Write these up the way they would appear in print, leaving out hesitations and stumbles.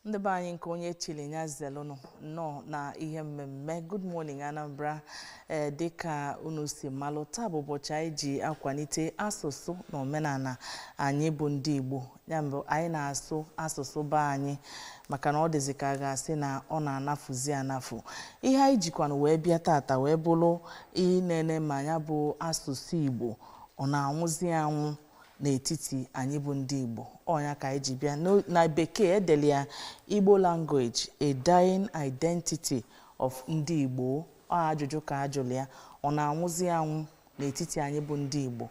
Ndị be anyị nke onye Chilenya Zelụnụ nọ na ihe mmemme Good Morning Anambra dịka unu si malụ taa bụ ụbọchị anyị ji akwalite asụsụ na omenala anyị bụ ndị Igbo. Ya mbụ anyị na-asụ asụsụ be anyị maka na ọ dịzị ka a ga-asị na ọ na-anafuzi anafu. Ihe anyị jikwanụ wee bịa tata wee bụrụ inene ma ya bụ asụsụ Igbo ọ na-anwụzi anwụ n'etiti anyị bụ ndị Igbo. Ọnya ka anyị ji bịa na bekee edeli ya Igbo language, a dying identity of ndị Igbo. Ajụjụ ka ajụrụ ya, ọ na-anwụzi anwụ n'etiti anyị bụ ndị Igbo.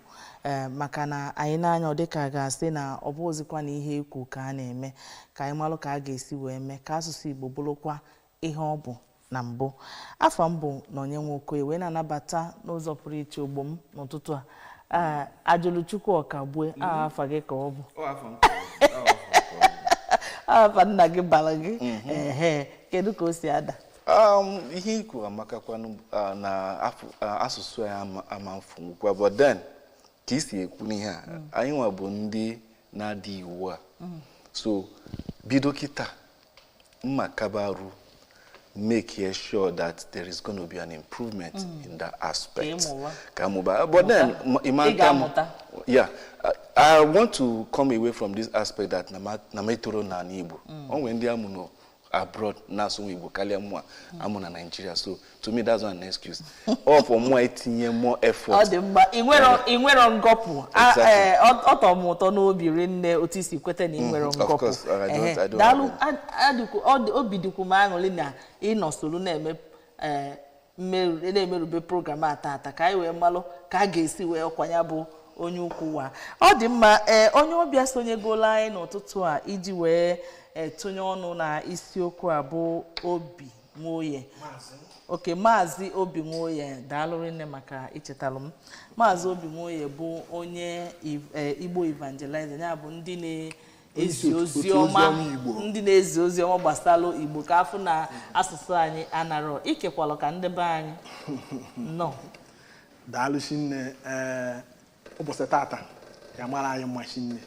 Maka na anyị na-anya ọ dịka ga-asị na ọ bụzikwa na ihe ekwu ka a na-eme, ka anyị malụ ka a ga-esi wee mee ka asụsụ Igbo bụrụkwa ihe ọ bụ na mbụ. Afọ mbụ na onye nwoke wee na-anabata n'ụzọ pụrụ iche ogbo m n'ụtụtụ a. Ajụlụ Chukwu Ọkagbue, afa gị ka ọ bụ? Afa nna gị bara gị. Kedu ka o si ada? Ihe ikwu amakakwanụ na asụsụ ya ama mfụnwukwa, but then ka isi ekwu n'ihe a anyị nwa bụ ndị na-adị iwu a, so bido kịta mma kabaru make sure that there is going to be an improvement in that aspect. But then, yeah, I want to come away from this aspect that Nametoro na Igbo. When they are abroad, na so Igbo kalia mwa amuna Nigeria. So to me, that's not an excuse. Or for more effort. Inwero ngopu. Otomoto no birine otisi kwete ni inwero ngopu. Of course, I don't. Dalu aduku obiduku mangoli na ino solu na eme emerube program atata ka anyị wee malụ ka a ga-esi wee ọkwanya bụ onye ukwu wa. Ọ dị mma onye ọbịa sonyegola anyị n'ụtụtụ a iji wee tụnye ọnụ na isiokwu a bụ Obi Nwoye. Okay, Maazị Obi Nwoye, daalụ rinne maka ichetalụ m. Maazị Obi Nwoye bụ onye Igbo evangelizer, ya bụ ndị na-ezi ozi ọma, ndị na-ezi ozi ọma gbasara Igbo ka afụ na asụsụ anyị anarọ ikekwalụ ka ndị be anyị nọ. Daalụ shinne. Ụbọchị tata ya mara anyị mma shinne.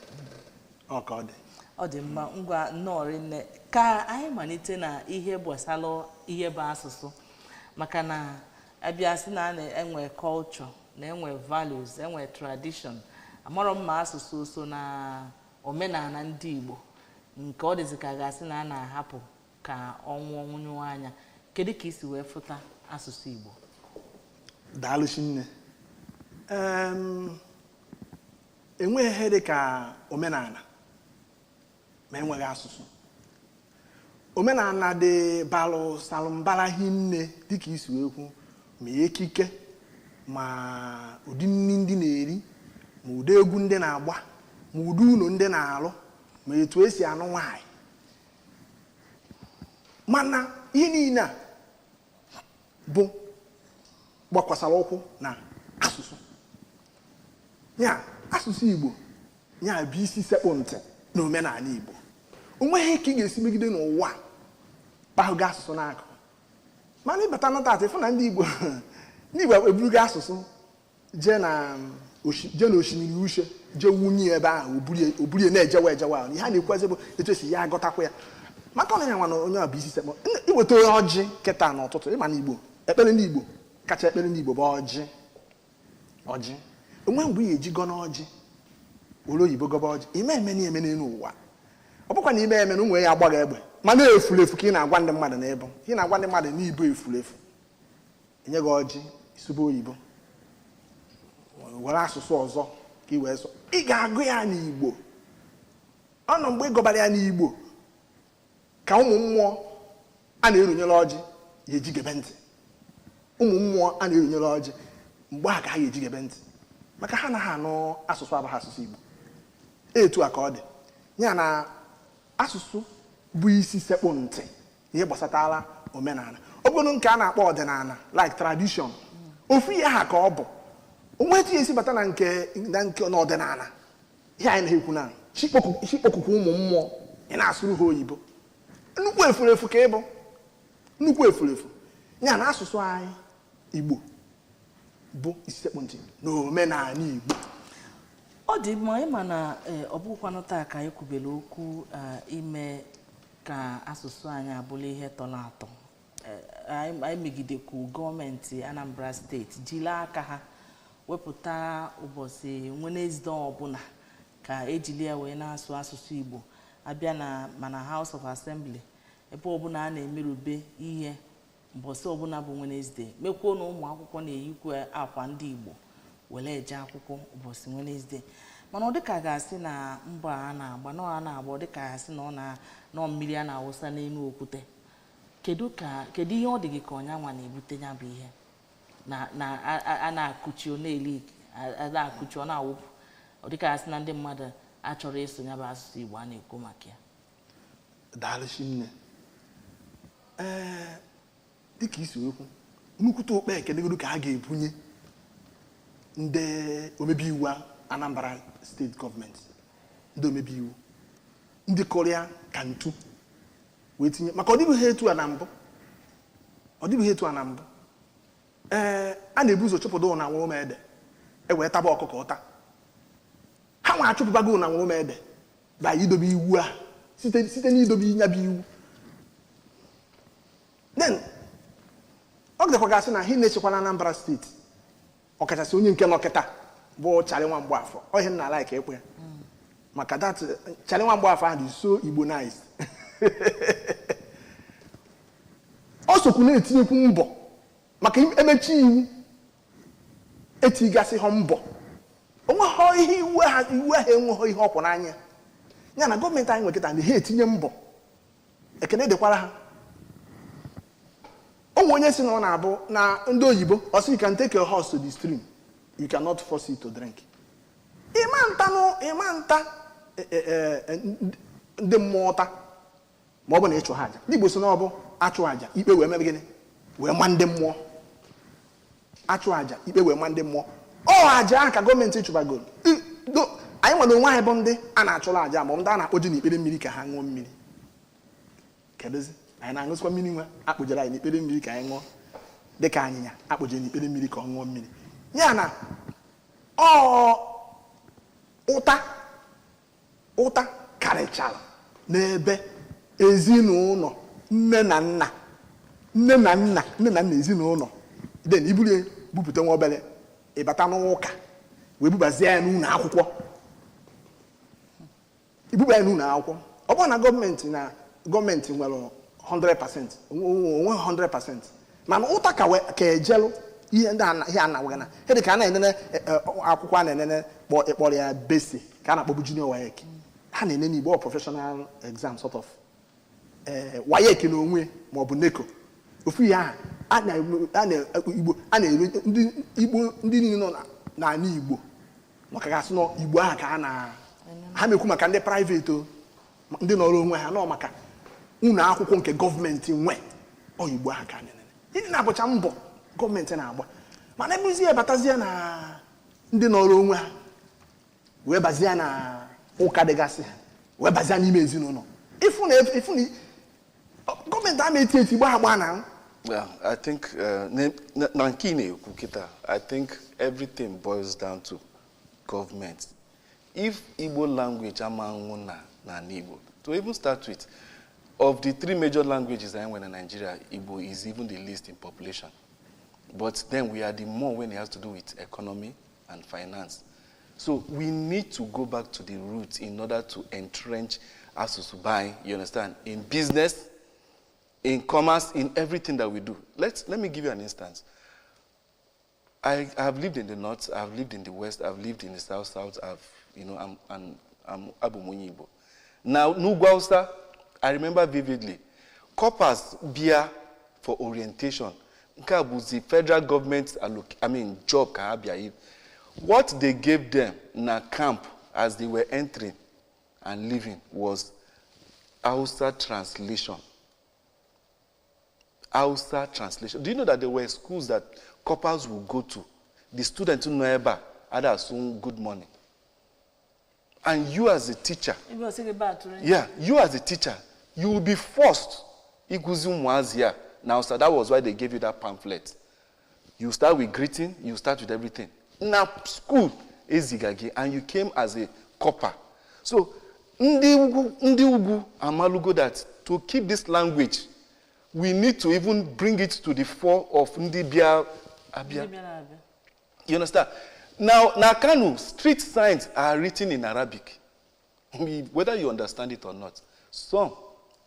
Ọ ka ọ dị. Ọ dị mma, ngwa nnọọ rinne ka anyị malite na ihe gbasara ihe bụ asụsụ, maka na abịa sị na enwe culture, na enwe values, enwe tradition. Amarọ mma asụsụ so na omenala ndị Igbo nke ọ dịzị ka ga-asị na a na-ahapụ ka ọnwụ anya. Kedu ka isi wee fụta asụsụ Igbo? Daalụ shinne. Enweghị ihe dị ka omenala ma enweghị asụsụ. Omenala dị balụ salụmbara hinne dịka isi wee kwu, ma ekike, ma ụdị nri ndị na-eri, ma ụdị egwu ndị na-agba, ma ụdị ụlọ ndị na-alụ, ma etu esi anụ nwaanyị. Mana ihe niile a bụ gbakwasara ụkwụ na asụsụ. Ya asụsụ Igbo ya bụ isi sekpụ ntị na omenala Igbo. O nweghị ka ị ga-esi megide n'ụwa kpahụga asụsụ n'akụ. Mana ịbata na tata ịfụ na ndị Igbo eburugo asụsụ jee na osimiri Ushe, jee wunye ebe ahụ obulie na-ejewa ahụ. Ihe a na-ekwezi bụ etu esi ya agọtakwa ya. Maka ọnya nwa na onye ọ bụ isi sekpụ. Iweta onye ọjị kịta n'ụtụtụ, ịma na Igbo ekpere ndị Igbo kacha ekpere ndị Igbo bụ ọjị. Onwe mgbe ị ejigo n'ọjị olu oyibo gọba ọjị ime emene n'ụwa. Ọ bụkwa na ime eme na ụmụ ya agbaghị egbe ma na-efulefu ka ị na-agwa ndị mmadụ n'ebe ị na-agwa ndị mmadụ n'ibo efulefu. Enye gị ọjị isube oyibo were asụsụ ọzọ ka ị wee sọ, ị ga-agụ ya n'Igbo. Ọnụ mgbe ị gọbara ya n'Igbo ka ụmụ mmụọ a na-erunyere ọjị ya ejigebe ntị. Ụmụ mmụọ a na-erunyere ọjị mgbe a ka ha ejigebe ntị, maka ha naghị anụ asụsụ abaghị asụsụ Igbo. Etu a ka ọ dị. Ya na asụsụ bụ isi sekpụ ntị ihe gbasatara omenala. Ọ bụrụ nke a na-akpọ ọdịnala like tradition, ofu ihe ha ka ọ bụ. Onwe etu esi bata na nke n'ọdịnala ihe anyị na-ekwu na chikpọkụkụ ụmụ mmụọ ị na-asụrụ ha oyibo. Nnukwu efulefu ka ịbụ nnukwu efulefu. Ya na asụsụ anyị Igbo bụ isi sekpụ ntị na omenala Igbo. Ọ dị mma ịma na ọ bụkwanụ taa ka anyị kwubere okwu ime ka asụsụ anyị abụla ihe tọrọ atọ anyị megidekwu gọọmenti Anambra steeti jiri aka ha wepụta ụbọchị Wednesday ọbụla ka ejili ya wee na-asụ asụsụ Igbo abịa na mana House of Assembly ebe ọbụla a na-emerube ihe mbọsị ọbụla bụ Wednesday mekwuo na ụmụ akwụkwọ na-eyikwa akwa ndị Igbo were eje akwụkwọ ụbọchị Wednesday mana ọ dịka ga-asị na mbọ a na-agba na ọ na-agba ọ dịka ga-asị na ọ mmiri a na-awụsa n'elu okwute kedu ihe ọ dị gị ka ọnyanwa na-ebute ya bụ ihe na a na-akụchi ọ na-eli a na-akụchi ọ na-awụpụ ọ dịka ga-asị na ndị mmadụ achọrọ ịsụ ya bụ asụsụ Igbo a na-ekwu maka ya daalụ nne dịka isi okwu nnukwute okpe ekedegoro ka ha ga-ebunye ndị omebe iwu Anambra steeti gọọmenti ndị omebe iwu ndị Korea ka ntu wee tinye maka ọ dịbụghị etu a na mbụ a na-ebu ụzọ chụpụta na nwa ede ewee taba ọkụkọ ụta ha nwa achụpụbago na nwa ede ba idobe iwu a site n'idobe ya bụ iwu then ọ gịdekwa gasị na ha na-echekwa na Anambra steeti ọkachasị onye nke nọkịta bụ Charlie nwa Mgbafọ ọhịa nna ala ka ekwe maka that Charlie nwa Mgbafọ ahụ dị so Igbo nice ọ sokwu na-etinyekwu mbọ maka emechi iwu etigasị ha mbọ onweghị ihe iwu ahụ enweghị ihe ọkwụ n'anya ya na gọọmenti anyị nwekịta ndị ha etinye mbọ ekene dịkwara ha onwe onye si na ọ na-abụ na ndị oyibo ọ sị you can take your horse to the stream you cannot force it to drink ịma nta ndị mmụọ ụta ma ọ bụ na ịchụ ha aja ndị Igbo si na ọ bụ achụ aja ikpe wee mebe gịnị wee ma ndị mmụọ achụ aja ikpe wee ma ndị mmụọ ọ aja ahụ ka gọọmenti chụbagoro anyị nwere onwe anyị bụ ndị a na-achụrụ aja ma ndị a na-akpọje n'ikpere mmiri ka ha ṅụọ mmiri kedụzi anyị na-aṅụsịkwa mmiri nwa akpụjere anyị n'ikpere mmiri ka anyị ṅụọ dịka anyịnya akpụjere n'ikpere mmiri ka ọ ṅụọ mmiri ya na ụta karịchara n'ebe ezinụlọ nne na nna ezinụlọ den iburu bupụta nwa obere ịbata n'ụka wee bubazie ya n'ụlọ akwụkwọ ibuba ya n'ụlọ akwụkwọ ọ bụrụ na gọọmenti nwere 100% onwe 100% mana ụta ka ejelu ihe ndị ihe a na-awụga na ihe dị ka a na-enene akwụkwọ a na-enene ịkpọrọ ya besi ka a na-akpọbụ junior WAEC ha na-enene Igbo professional exam sort of WAEC na onwe maọbụ NECO ofu ihe ahụ a na-ere ndị niile nọ n'ala Igbo maka gasị nọ Igbo ahụ ka ha na-ekwu maka ndị private ndị nọrọ onwe ha nọ maka ụlọ akwụkwọ nke gọọmenti nwe Igbo ahụ ka a na-enene ndị na-abụcha mbọ gọọmenti na-agba mana ebuzie ebatazie na ndị nọrọ onwe ha wee bazie na ụka dịgasị ha wee bazie n'ime ezinụlọ ifu na gọọmenti ama eti gbaa na Well, I think I think everything boils down to government. If Igbo language amangu na Igbo, to even start with, of the 3 major languages in Nigeria, Igbo is even the least in population. But then we are the more when it has to do with economy and finance. So we need to go back to the roots in order to entrench Asusubai, you understand, in business, in commerce, in everything that we do. Let me give you an instance. I have lived in the north, I've lived in the west, I've lived in the south, I'm Abu Munyibo. Now, Nugwausa, I remember vividly, coppers beer for orientation. The federal government, job. What they gave them in a camp as they were entering and leaving was Hausa translation. Hausa translation. Do you know that there were schools that coppers would go to? The students who know Eba had assumed good money. And you as a teacher, you as a teacher, you will be forced. Now, so that was why they gave you that pamphlet. You start with greeting, you start with everything. Now, school is Zigagi, and you came as a copper. So, Ndi Ugu Amalugo that to keep this language, we need to even bring it to the fore of Ndibia Abia. You understand? Now, Kanu, street signs are written in Arabic. Whether you understand it or not. Some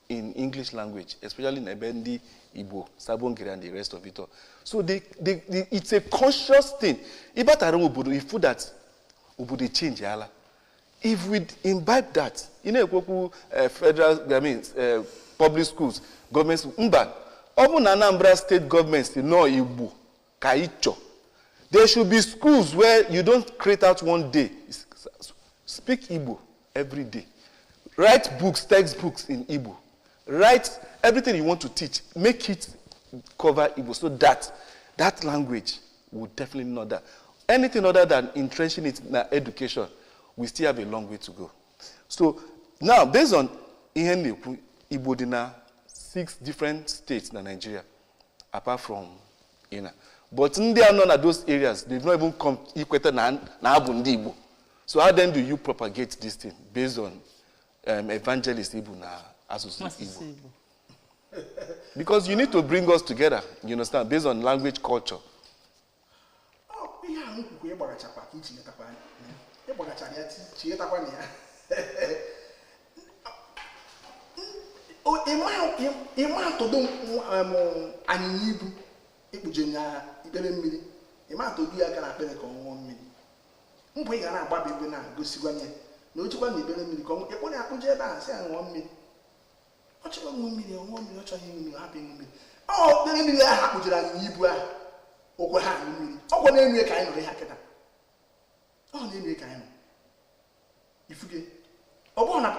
in English language, especially in Ebendi, Igbo, Sabongiri, and the rest of it all. So it's a conscious thing. If that would change, if we imbibe that, federal, public schools, governments, even Anambra state governments, Igbo, Kaicho. There should be schools where you don't create out one day. Speak Igbo every day. Write books, textbooks in Igbo. Write everything you want to teach. Make it cover Igbo so that that language would definitely not die. Anything other than entrenching it in education, we still have a long way to go. So now, based on Igbo dina 6 different states in Nigeria, apart from Ina. But in there, none of those areas, they've not even come equated na Ndigbo. So how then do you propagate this thing based on evangelist Igbo na associate Igbo? Because you need to bring us together, you understand, based on language, culture. Ikpere mmiri ịma atọgbu ya aka na akpere ka ọnwụọ mmiri mbọ ị ga na-agbaba ebe na-gosigwa nye na ochikwa na ikpere mmiri ka ịkpọ na-akpụje ebe a sị ya ṅụọ mmiri ọ chọrọ ṅụọ mmiri ọ chọghị ịṅụ mmiri hapụ ịṅụ mmiri ikpere mmiri ahụ akpụjere anyị ibu ahụ okwe ha aṅụ mmiri ọkwa na-enu ka anyị nọrọ ha kịta ọ na-enu ka anyị nọ ifuge ọ bụrụ na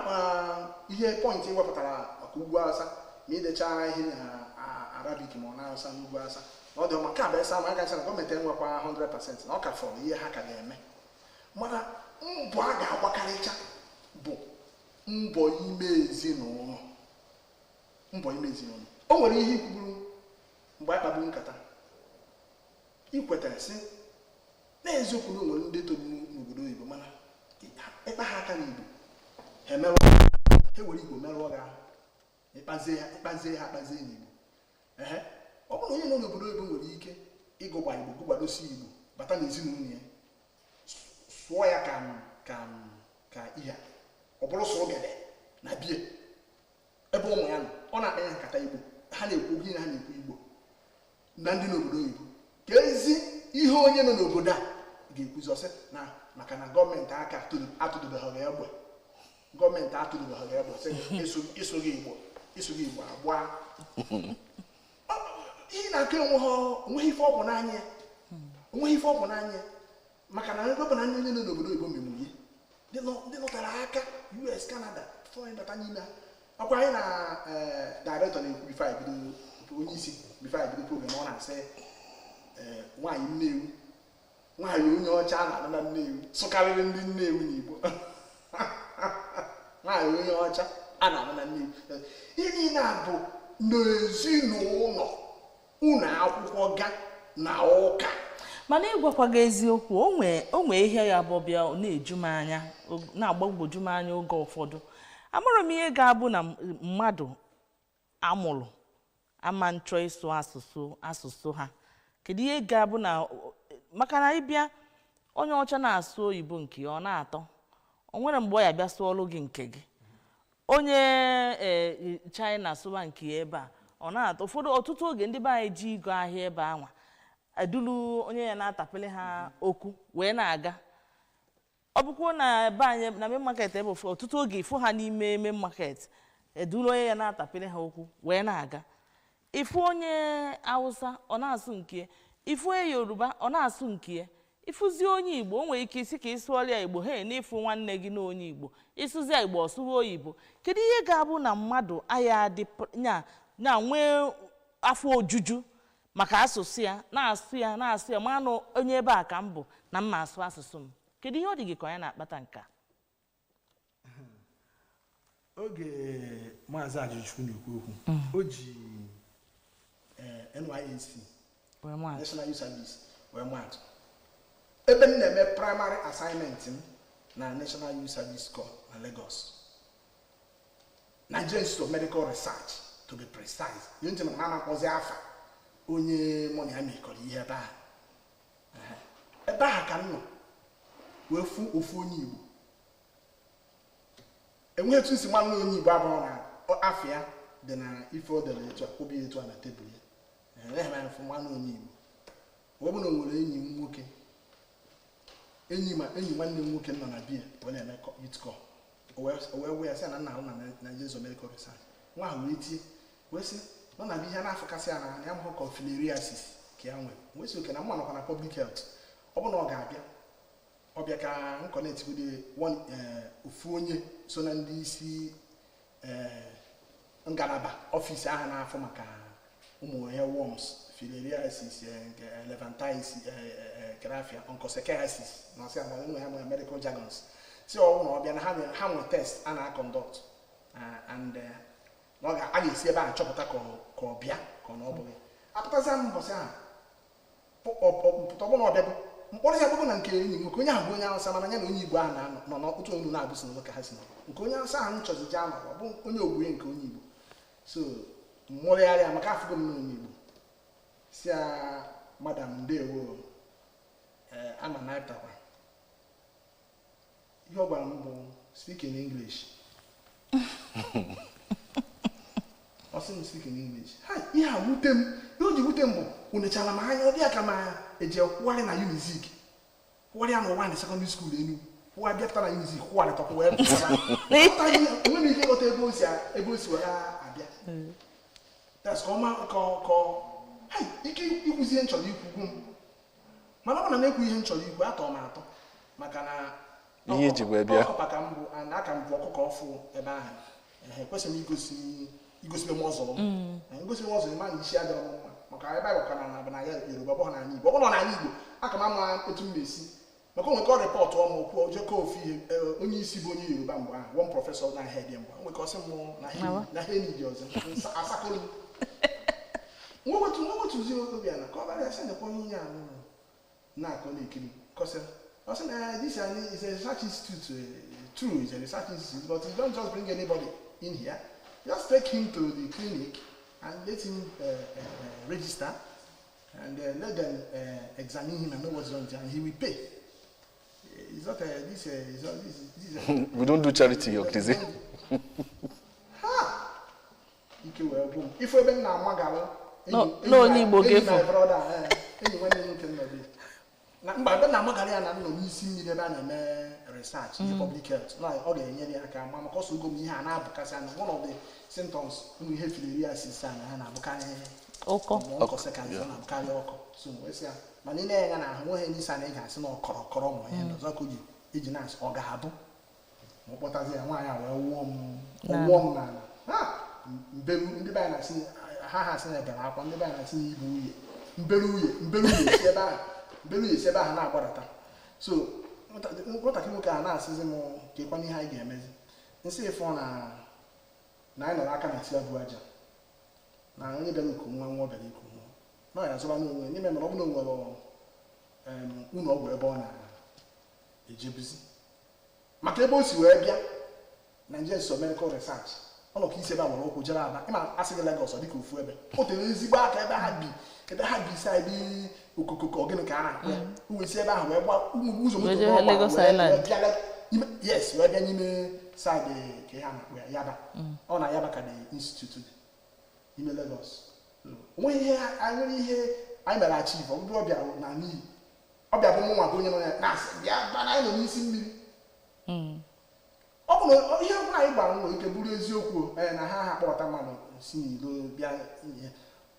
ihe pọintị wepụtara maka ugwu Awụsa ma idecha ihe na Arabic ma ọ na-Awụsa n'ugwu Awụsa ọ dị maka abịa esa ma a gacha na gọọmenti enwekwa 100% na ọ ka fọrọ ihe ha ka ga-eme mana mbọ a ga-agbakarịcha bụ mbọ ime ezinụlọ o nwere ihe ikwuburu mgbe a kpagburu nkata ikwetara sị na-eziokwu na nwere ndị toro n'obodo oyibo mana ịkpa ha aka n'Igbo ha were Igbo merụọ gị ahụ ịkpazie n'Igbo ọ bụrụ onye nọ n'obodo oyibo nwere ike ịgụgba Igbo gụgbadosi Igbo bata n'ezinụlọ ya sụọ ya ka ihe ọ bụrụ sụọ gede na bie ebe ụmụ ya nọ ọ na-akpa ya nkata Igbo ha na-ekwu gị na ha na-ekwu Igbo na ndị n'obodo oyibo ka ezi ihe onye nọ n'obodo a ga-ekwuzi ọsị na maka na gọọmenti aka atụdobeghị egbe gọọmenti atụdobeghị egbe sị isoghị Igbo agba ihe na-akụ onweghị ife ọgwụ n'anya maka na ndị ọbụla ndị nọ n'obodo oyibo memụrụ ndị nọtara aka US, Canada fọrọ bata n'ime akwa anyị na director na-ekwu bifo anyị bido onye isi bifo anyị bido program ọ na-asị nwaanyị Nnewi nwaanyị onye ọcha na-anọ na Nnewi sụkarịrị ndị Nnewi n'Igbo nwaanyị onye ọcha a na-anọ na Nnewi ihe niile a bụ n'ezinụlọ ụlọ akwụkwọ ga na ụka mana ịgwakwaga eziokwu o nwee ihe ya bụ bịa na-eju m anya na-agbagwoju m anya oge ụfọdụ amara m ihe ga-abụ na mmadụ amụrụ ama nchọ ịsụ asụsụ ha kedu ihe ga-abụ na maka na ịbịa onye ọcha na-asụ oyibo nke ọ na-atọ o nwere mgbe ọ ya bịa sụọlụ gị nke gị onye China sụba nke ebe a ọ na-atọ ụfọdụ ọtụtụ oge ndị be anyị ji ịgo ahịa ebe anwa edulu onye ya na-atapele ha okwu wee na-aga ọ bụkwa na be anyị na main market ebe ọtụtụ oge ifu ha n'ime main market edulu onye ya na-atapele ha okwu wee na-aga ifu onye Awụsa ọ na-asụ nke ifu onye Yoruba ọ na-asụ nke ifuzi onye Igbo o nwere ike isi ka ịsụọrịa Igbo he n'ifu nwanne gị na onye Igbo ịsụzi Igbo ọsụwa oyibo kedu ihe ga-abụ na mmadụ aya dị na nwee afọ ojuju maka asụsụ ya na-asụ ya manụ onye ebe a ka m bụ na mma asụ asụsụ m kedu ihe ọ dị gị ka onye na-akpata nka oge maazị Ajụchukwu na-ekwu okwu o ji NYSC National Youth Service wee maatụ ebe m na-eme primary assignment m na National Youth Service Corps na Lagos Nigerian Institute of Medical Research to be precise. You ntị na na-akpọzi afa onye mụ na ya mekọrọ ihe ebe a. Ebe a ka m nọ wee fụ ofu onye Igbo. Enweghị etu isi mmanụ onye Igbo abụọ na afọ ya dị na ife o dere etu a obi etu a na tebụl ya. Enweghị m afọ mmanụ onye Igbo. Ọ bụ na o nwere enyi m nwoke. Enyi nwanne m nwoke nọ na biya wee na-eme youth call. O wee ya sị na nna ahụ na Nigerian Institute of Medical Research. Nwa ahụ wee tie wee sị nọ na ihe na-afụkasị ya na ya mụrụ confilariasis ka ya nwere. Wee sị oke na mma nọkwa na public health. Ọ bụ na ọ ga-abịa ọbịa ka m kọnetgode ofu onye so na ndị isi ngalaba ọfịs ahụ na-afụ maka ụmụ ihe worms filariasis elephantiasis grafia onchocerciasis na ọsị ama ụmụ ya nwere medical jargons si ọwụ na ọbịa na ha nwere test a na-akọndọkt and a ga-esi ebe a chọpụta ka ọbịa ka ọ na ọ bụghị apụtazi m mbọsị ahụ pụta ọbụ na ọbịa mkpọrọ ya bụrụ na nke enyi nwoke onye ahụ bụ onye Hausa mana ya na onye Igbo ahụ nọ n'otu onu na-abụ si n'ụlọ ka ha si nọ nke onye Hausa ahụ nchọzi ji anọ ọ bụ onye ogbuye nke onye Igbo so mmụrịgharịa maka afụgo m na onye Igbo si ya madam ndewo ama na ịtakwa ihe ọ gwara m bụ speak in English ọ sị m speak in English ihe a wute m ihe o ji wute m bụ unechara m anya ọ dị ya ka ma eji kwụgharị na Unizik kwụgharị ya n'ụwa ndị sekọndịrị skuul Enugu kwụgharị bịapụta na Unizik kwụgharị tọkwa wee enwe m ike ịghọta ebe o si were abịa ike ikwuzi ihe m chọrọ ikwu m mana ọ bụ na na-ekwu ihe m chọrọ ikwu atọ m atọ maka na ihe ji wee bịa ọkụpa ka m bụ aka m bụ ọkụkọ ọfụ ebe ahụ ekwesịrị m igosi m ọzọ ngosi m ọzọ ma na isi adịrọ m mma maka ebe anyị gwakọrọ na ya Yoruba ọ bụ na Igbo ọ bụ na Igbo aka m ama etu m na-esi maka onwe ka ọ rịpọtụ ọmụ okwu ojekọ ofu ihe onye isi bụ onye Yoruba mgbe ahụ one prọfesọ na head mgbe onwe ka ọ sị m na ha enyi dị ọzọ asakọrọ nwewetuzi obi ana ka ọ bara ese nekwa onye ihe anụ na-akọ na-ekiri kọsịrị ọ sị na this is a research institute true is a research institute but you don't just bring anybody in here just take him to the clinic and let him register and let them examine him and know what's wrong and he will pay. It's not this we don't do charity here, please. Ha! Ike wee boom. If we been na magalo. No onye Igbo gefu. My brother, enyi nwanne nwoke nọ bi. Na mgbe ebe na magalo ya na nọ n'isi mmiri ebe a na-eme research in public health. Na ọ ga-enye ya aka ma maka ọsọ ogo m ihe a na-abụkasị anya one of the symptoms ụmụ ihe filariasis a na ha na-abụkarị onchocerciasis na-abụkarị ọkọ so wee sị ya mana ị na-enye na ahụ nweghị n'isi a na ị ga-asị na ọkọrọkọrọ ma ihe ọzọ ka o ji eji na-asị ọ ga-abụ ma ọ kpọtazi ya nwaanyị a wee wụọ m n'ala mberu ndị be anyị na-asị ha asị na ebere akwa ndị be anyị na-asị na ibu uye mberu uye si ebe ahụ na-agbadata so nwatakịrị nwoke a na-asịzi m kekwa n'ihe anyị ga-emezi nsị ịfọ na anyị nọrọ aka na tiabu aja na onye bịara iku nwa bịara iku nwa na ya zọba n'onwe n'ime mere ọ bụ na o nwere ụlọ ọgwụ ebe ọ na-ejebuzi maka ebe o si wee bịa Nigerian Institute of Medical Research ọ nọ ka isi ebe a gbara ụkwụ jere Aba ịma asị gị Lagos ọ dịka ofu ebe o tere ezigbo aka ebe ha bi saịdị okokoko ogene ka a na-akpụ ya uwe si ebe ahụ wee gba ụzọ moto wee bịa n'ime saịdị ka ha na-akpụ ya Yaba ọ na Yaba ka dị institute ime Lagos onweghị ihe anyị mere achieve ọ bụrụ ọbịa na n'iyi ọbịa bụ nwa bụ onye nọ ya na-asị bịa bana anyị nọ n'isi mmiri ọ bụ na ihe ọbụla anyị gbara nwere ike bụrụ eziokwu na ha akpọta mmadụ si n'ilo bịa ihe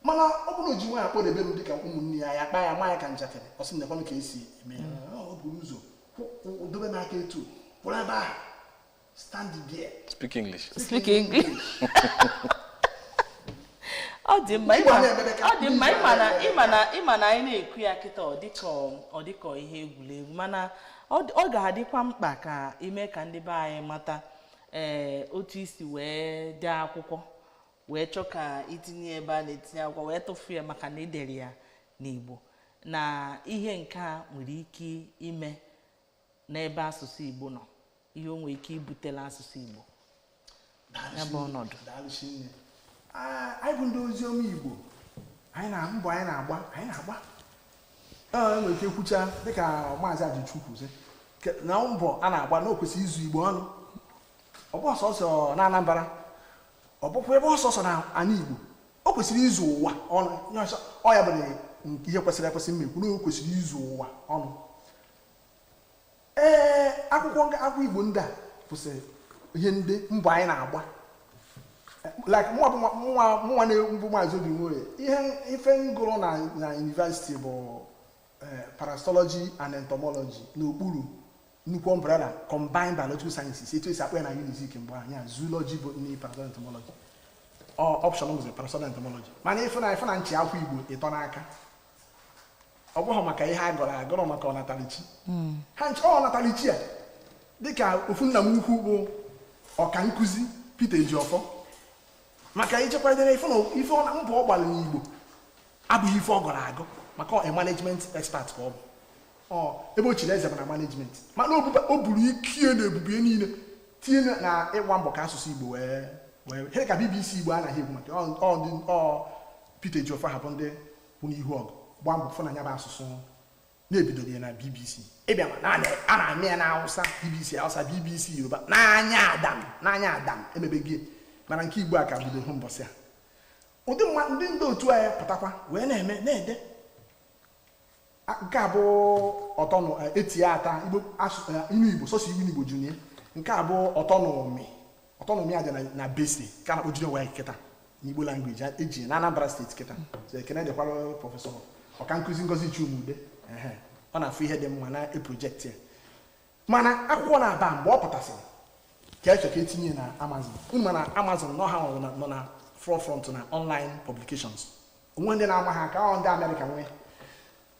mana ọ bụrụ oji nwaanyị akpọdebe m dịka ụmụnne ya ya kpaa ya maa ya ka njakịrị ọ sị m nekwanụ ka esi eme ya ọ bụrụ ụzọ dobe n'aka etu pụrụ ebe ahụ stand there Speak English. Ọ dị mma ịma na anyị na-ekwu ya kịta ọ dịka ihe egwuregwu mana ọ ga-adịkwa mkpa ka ime ka ndị be anyị mata otu isi wee dee akwụkwọ wee chọọ ka itinye ebe a na-etinye akwụkwọ wee tụfu ya maka na edere ya n'Igbo na ihe nke a nwere ike ime n'ebe asụsụ Igbo nọ ihe o nwere ike ibutela asụsụ Igbo. ya bụ ọnọdụ. Anyị bụ ndị oziọma Igbo, anyị na-agba nwere ike kwucha dịka Maazị Ajịchukwu sị na mbọ a na-agba na o kwesịrị izu Igbo ọnụ. Ọ bụ ọsọsọ na Anambra, ọ bụkwa ebe ọsọsọ na ana Igbo, o kwesịrị izu ụwa ọnụ. Ọ ya bụ ihe kwesịrị ekwesị mmekwu na o kwesịrị izu ụwa ọnụ. Akwụkwọ Igbo ndị a kwụsịrị ihe ndị mbọ anyị na-agba. Like mụnwa na-egbu Maazị Obi Nwoye, ife ngụrụ na university bụ parasitology and entomology n'okpuru nnukwu umbrella combined biological sciences, etu esi akpọ ya na Unizik mgbe anya zoology bụ n'ihi parasitology entomology. Option bụ parasitology entomology. Mana ife na nchi akwụ Igbo ịtọ n'aka. Ọ bụghị maka ihe agọrọ maka ọnatalichi. Ha nchi ọnatalichi a dịka ofu nna m ukwu bụ ọka nkụzi Peter Ejiofọ, maka ichekwadere ife mbọ ọ gbara n'Igbo abụghị ife ọ gọrọ agụ, maka a management expert ka ọ bụ. Ebe o chiri eze bụ na management, mana o buru ike na ebube niile tinye na ịgba mbọ ka asụsụ Igbo wee he ka BBC Igbo anaghị egwu maka Peter Ejiofọ ha bụ ndị bụ n'ihu ọgụ gbaa mbọ fụ na ya bụ asụsụ na-ebidoro ya na BBC. Ịbịa ma a na-amị ya na Hausa, BBC Yoruba n'anya Adam emebeghị, mana nke Igbo a ka bido hụ mbọsị a. Ndị otu anyị pụtakwa wee na-ede nke a bụ ọtọnụ etie ata inu Igbo sọsọ Igbo junie. Nke a bụ ọtọnọmi aja na base ka na ojiri wee kịta n'Igbo language eji na Anambra steeti kịta. So ekene dịkwara prọfesọ ọka nkụzi Ngozi Chumude, ọ na-afụ ihe dị mma na project ya. Mana akwụkwọ na-aba mgbe ọ pụtasịrị ka eche ka etinye na Amazon. Unu ma na Amazon nọ na forefront na online publications. Onwe ndị na-ama ha ka ọ ndị Amerịka nwee.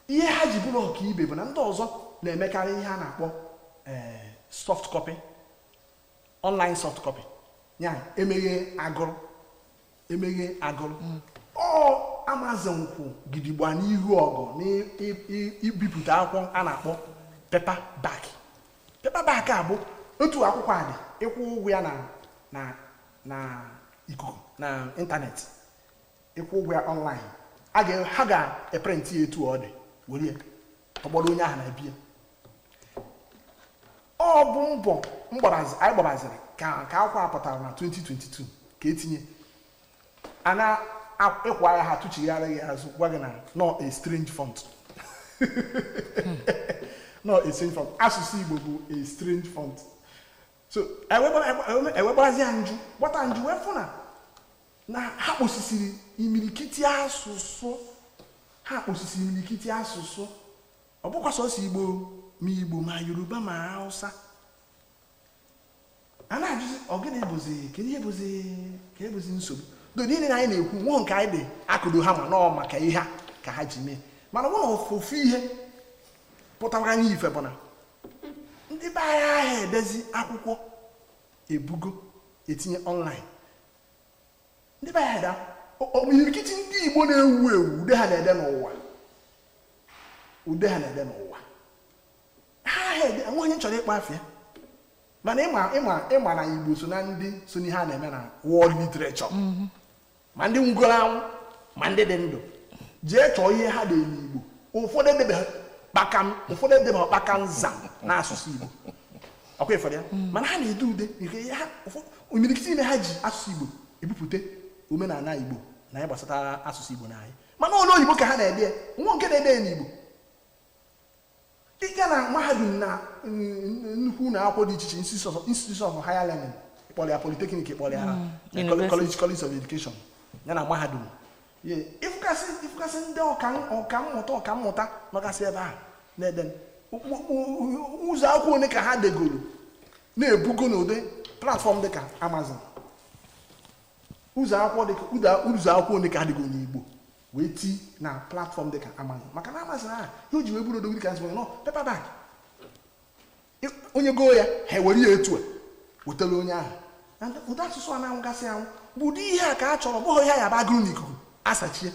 Ihe ha ji bụrụ ọka ibe bụ na ndị ọzọ na-emekarị ihe a na-akpọ soft copy, online soft copy. Ya emeghe agụrụ. Amazon kwụ gidigba n'ihu ọgụ n'ibipụta akwụkwọ a na-akpọ paperback. Paperback a bụ otu akwụkwọ a dị ịkwụ ụgwọ ya na ikuku na ịntanetị, ịkwụ ụgwọ ya online. Ha ga-eprintị ya etu ọ dị were ọgbọrọ onye ahụ na-ebie. Ọ bụ mbọ anyị gbabaziri ka akwụkwọ a pụtara na 2022 ka etinye ana ịkwa ya ha tụchigharị ya azụ gwa gị na no a strange font. No a strange font. Asụsụ Igbo bụ a strange font. So ewegbazi njụ gbata njụ wee fụ na ha kposisiri imirikiti asụsụ. Ọ bụkwa sọsọ Igbo ma Yoruba ma Hausa. A na-ajụzi ọgịnị bụzi ka ebuzi nsogbu. Niile na anyị na-ekwu nwa nke anyị dị akụdo ha ma nọọ maka ihe ka ha ji mee. Mana ọ na ofu ihe pụtara anyị ife bụ na ndị be anyị ahụ edezi akwụkwọ ebugo etinye online. Ndị be anyị omirikiti ndị Igbo na-ewu ewu ude ha na-ede n'ụwa. Ha ede nwa onye chọrọ ịkpa afịa. Mana ịma na Igbo so na ndị so n'ihe a na-eme na world literature. Ma ndị nwụgoro anwụ ma ndị dị ndụ jee chọọ ihe ha dị n'Igbo. Ụfọdụ edebe ọkpaka nza n'asụsụ Igbo. Ọkwa ịfọdụ ya. Mana ha na-ede ude nke ha imirikiti ime ha ji asụsụ Igbo ebupụta omenala Igbo na ya gbasara asụsụ Igbo n'anyị. Mana ọnụ oyibo ka ha na-ede nwa nke na-ede n'Igbo. Ịga na mahadum na nnukwu na akwụkwọ dị iche iche institution of higher learning ịkpọrọ ya polytechnic ịkpọrọ ya college of education ya na mahadum. Ifukasị ndị ọka mmụta nọgasị ebe a na-ede ụzọ akwụkwọ one ka ha degoro na-ebugo n'ụdị platform dịka Amazon. Ụzọ akwụkwọ one ka ha degoro n'Igbo wee ti na platform dịka Amazon. Maka na Amazon a ihe o ji wee bụrụ odogiri ka nsị no paperback. Onye goo ya ha were ya etu a wetara onye ahụ. Ụdị asụsụ a na-anwụgasị anwụ bụ ụdị ihe a ka a chọrọ, bụghị ihe ya bagoro n'ikuku asachie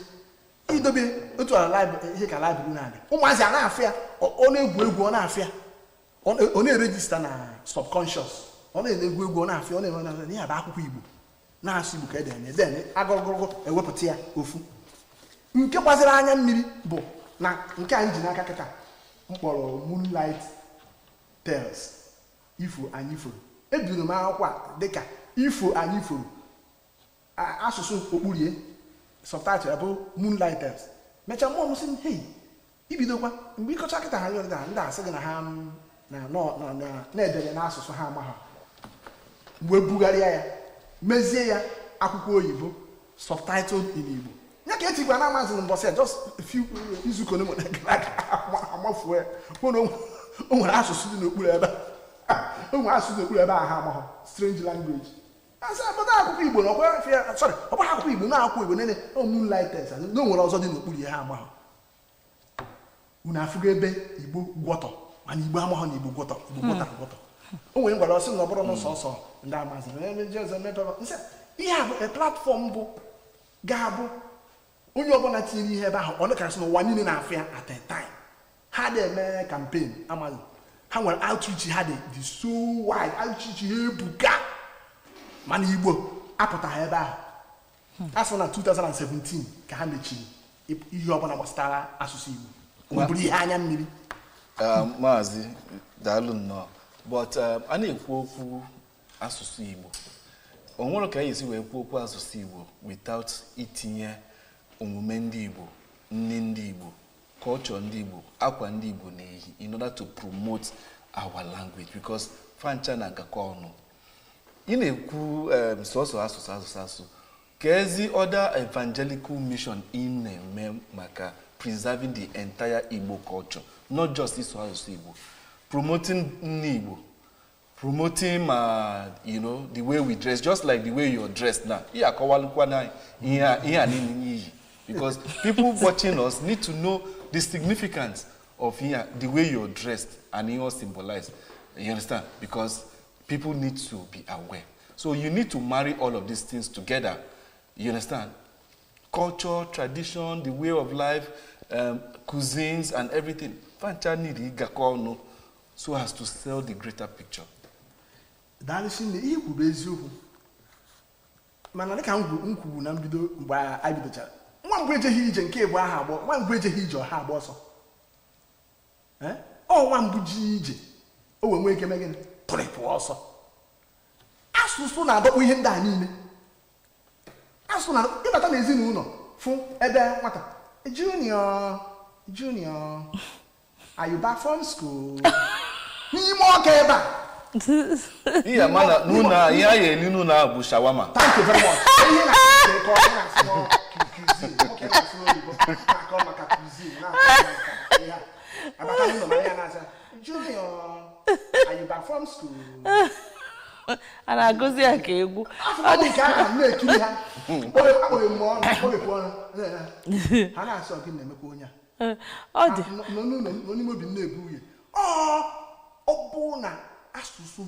idobe otu ala ihe ka library na-adị. Ụmụazị a na-afịa ọ na-egwu ọ na-afịa ọ na-erejista na subconscious ọ na-egwu egwu ọ na-afịa ọ na-eme ihe bụ akwụkwọ Igbo na-asụ Igbo ka ede eme den agụgụgụ ewepụta ya ofu nke gbaziri anya mmiri bụ na nke anyị ji n'aka kịta mkpọrọ Moonlight Tales ifo anyị foro ebidoro m akwụkwọ a dịka ifo anyị foro asụsụ okpurie subtitle bụ Moonlight Tales mechaa mmụọ m sị m hei ibidokwa mgbe ịkọcha kịta ha nyere ndị asị gị na ha na-edere n'asụsụ ha ama ha mgbe bugharịa ya mezie ya akwụkwọ oyibo subtitled in Igbo ya ka etikwa na Amazon mbọsị just a few izuụka ole gara aga amafuo ya o nwere asụsụ dị n'okpuru ebe o nwere asụsụ dị n'okpuru ebe a ha amahụ strange language asị abụta akwụkwọ Igbo na ọkwa sorry ọkwa akwụkwọ Igbo na akwụkwọ Igbo nene Moonlight Tales na o nwere ọzọ dị n'okpuru ya ha amahụ unu afụgo ebe Igbo gwọtọ mana Igbo amahụ na Igbo gwọtọ o nwere ngwara ọsị na ọ bụrụ n'ụsọ ọsọ ndị Amazon ihe a bụ platform bụ ga-abụ onye ọbụla tinyere ihe ebe ahụ ọ dịkarịsị n'ụwa niile na-afụ ya at a time ha na-eme campaign Amazon ha nwere outreach ha dị so wide outreach ha ebuka mana Igbo apụtaghị ebe ahụ asị na 2017 ka ha mechiri ihe ọbụla gbasara asụsụ Igbo bụrụ ihe anya mmiri Maazị daalụ nnọọ but a na-ekwu okwu asụsụ Igbo o nwere ka anyị esi wee kwuo okwu asụsụ Igbo without itinye omume ndị Igbo nne ndị Igbo culture ndị Igbo akwa ndị Igbo na-eyi in order to promote our language because fancha na-agakọ ọnụ ị na-ekwu sọsọ asụsụ ka ezi other evangelical mission ị na-eme maka preserving the entire Igbo culture not just ịsụ asụsụ Igbo promoting nne Igbo promoting the way we dress just like the way you're dressed now because people watching us need to know the significance of the way you're dressed and you symbolize. You understand? Because people need to be aware. So you need to marry all of these things together. You understand? Culture, tradition, the way of life, cuisines and everything. So as to sell the greater picture. na mbido mgbe anyị bidochara nwa mgbe ejeghị ije nke bụ aha abụọ nwa mgbe ejeghị ije ọha abụọ ọsọ ọ nwa mgbe ji ije o wee nwee ike mee gịnị pụrịpụ ọsọ asụsụ na-adọkpụ ihe ndị a niile asụsụ na ịbata n'ezinụlọ fụ ebe nwata junior are you back from school n'ime ọka ebe a iya mana nuna ya eli nuna bụ shawama. Thank you very much. Ihe na ko na small cuisine. Okay, na small Igbo. Na ko maka cuisine. Na ko ya. Abata nuna Maria na say, "Junior, are you back from school?" Ana agozi aka egwu. Ọ dị ka a na-ekiri ha. Oye mo na ko le ko na. Ha na asọ gị na-emekwa onye a. Ọ dị. No n'ime obi na-ebu uye. Ọ bụ na asụsụ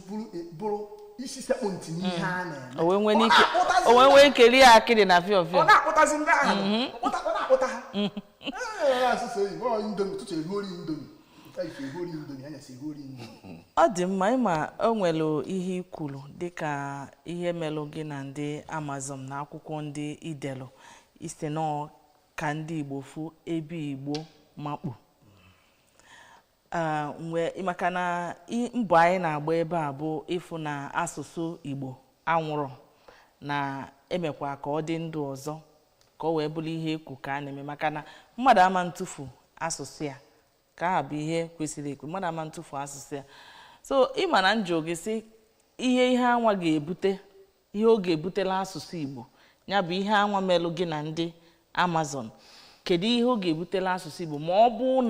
bụrụ isi sekpụ ntị n'ihe a na-eme. O nwee ike ya akịrị na fịọ fịọ. Ọ na-akpụtazi ndị ahụ. Ọ na-akpụta ha. Asụsụ oyibo Indomie tụtụ ehori Indomie. Ehori Indomie anya si ehori Indomie. Ọ dị mma ịma o nwere ihe ikwuru dịka ihe melụ gị na ndị Amazon na akwụkwọ ndị idelu isi nọ ka ndị Igbo fu ebe Igbo makpu. Maka na mbọ anyị na-agba ebe a bụ ịfụ na asụsụ Igbo anwụrụ na emekwa ka ọ dị ndụ ọzọ ka ọ wee bụrụ ihe ekwu ka a na-eme maka na mmadụ ama ntụfu asụsụ ya ka ha bụ ihe kwesịrị ekwu mmadụ ama ntụfu asụsụ ya so ịma na njọ gị sị ihe anwa ga-ebute ihe ọ ga-ebutela asụsụ Igbo ya bụ ihe anwa melụ gị na ndị Amazon kedu ihe ọ ga-ebutela asụsụ Igbo ma ọ bụ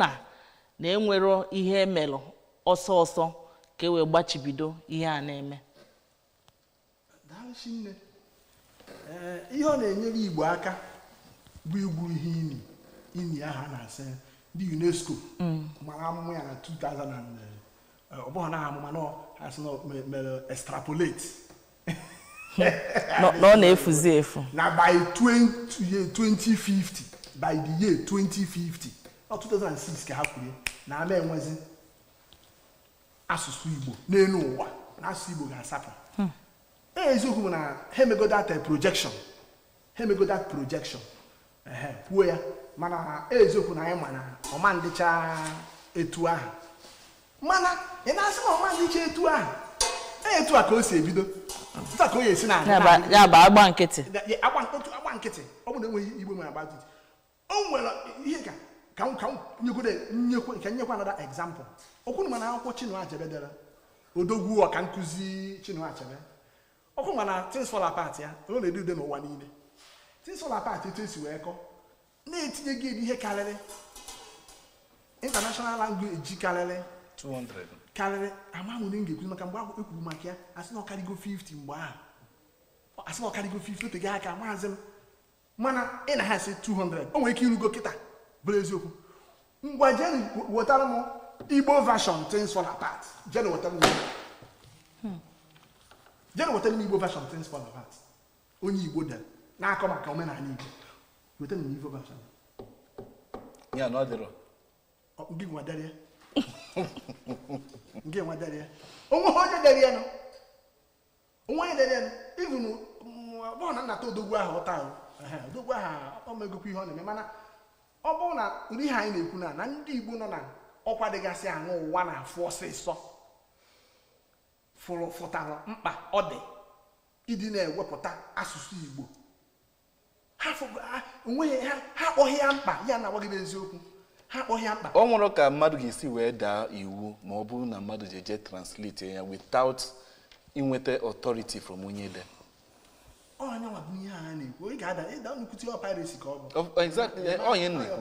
na enwero ihe emelụ ọsọ ka e wee gbachibido ihe a na-eme. Daalụ nne. Ihe ọ na-enyere Igbo aka bụ igwu ihe ini aha na-asị ndị UNESCO mara amụma ya na 2000 ọ bụghị na amụma nọ ha sị mere extrapolate nọ na-efuzi efu na by 2050 by the year 2050 2006 ka ha kwuru na ama enwezi asụsụ Igbo n'elu ụwa na asụsụ Igbo ga-asapụ eziokwu bụ na ha emego that projection kwuo ya mana eziokwu na anyị ma na ọma ndịcha etu ahụ mana ị na-asị na ọma ndịcha etu ahụ etu a ka o si ebido taa ka o esi na ya bụ agba nkịtị agba nkịtị ọ bụ na enweghị Igbo nwere agba nkịtị o nwere ihe ka nyekwa another example okwu mana akwụkwọ Chinua Achebe dere odogwu ọka nkụzi Chinua Achebe okwu mana things fall apart ya ọ na-ede ude n'ụwa niile things fall apart etu esi wee kọ na-etinye gị ihe karịrị international language karịrị 200 karịrị amahụ na ga-ekwu maka mgbe ekwuru maka ya asị na ọkarịgo 50 mgbe ahụ asị na ọkarịgo 50 otegị aka maazị m mana ị na ha asị 200 o nwere ike irugo kịta bụrụ eziokwu ngwa jeni wetara m Igbo version things fall apart jeni wetara m Igbo version things fall apart onye Igbo dere na-akọ maka omenala Igbo wetara m Igbo version ya na ọ dịrọ gị nwa dere nke nwa dere ya onwe onye dere ya no even bụ na nnata odogwu ahụ ọta odogwu ahụ ọ megokwa ihe ọ na-eme mana ọ bụrụ na ụdị ihe anyị na-ekwu na ndị Igbo nọ na ọkwa dịgasị aṅụ ụwa na-afụ ọsịsọ fụtara mkpa ọ dị ịdị na-ewepụta asụsụ Igbo ha kpọghị ya mkpa ya na-agwagide eziokwu ha kpọghị ya mkpa ọ nwere ka mmadụ ga-esi wee daa iwu ma ọ bụrụ na mmadụ je translate ya without inweta authority from onye de onye nwa bụ ihe a na-ekwu ị ga-ada ịda nnukwute piracy ka ọ bụ exactly onye na-ekwu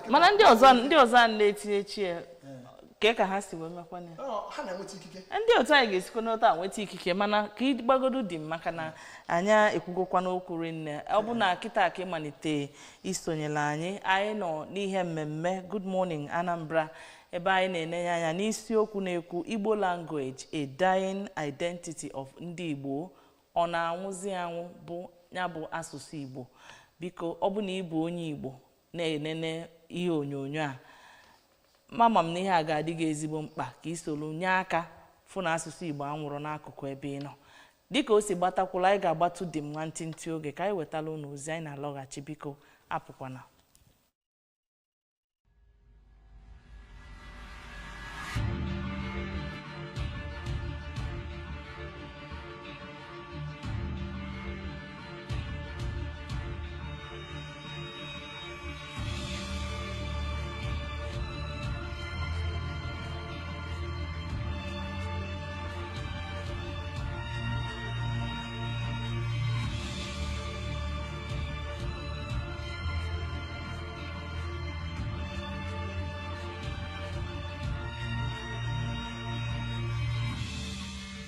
mana ndị ọzọ a na-etinye chi ka ha si wee mekwana ha na-enweta ikike ndị otu anyị ga-esikwa n'otu a nweta ikike mana ka ịgbagodo dị maka na anyị ekwugokwa n'okwu rinne ọ bụ na kịta ka ịmalite isonyere anyị nọ n'ihe mmemme Good Morning Anambra ebe anyị na-enye anya n'isiokwu na-ekwu Igbo language a dying identity of ndị Igbo ọ na-anwụzi anwụ bụ ya bụ asụsụ Igbo biko ọ bụ na ịbụ onye Igbo na-enene ihe onyonyo a mama m na ihe a ga-adị gị ezigbo mkpa ka isolu nye aka fụ na asụsụ Igbo anwụrụ n'akụkụ ebe ị nọ dịka o si gbatakwula anyị ga-agbatu dị m nwantịntị oge ka anyị wetala unu ozi anyị na-alọghachi biko apụkwana.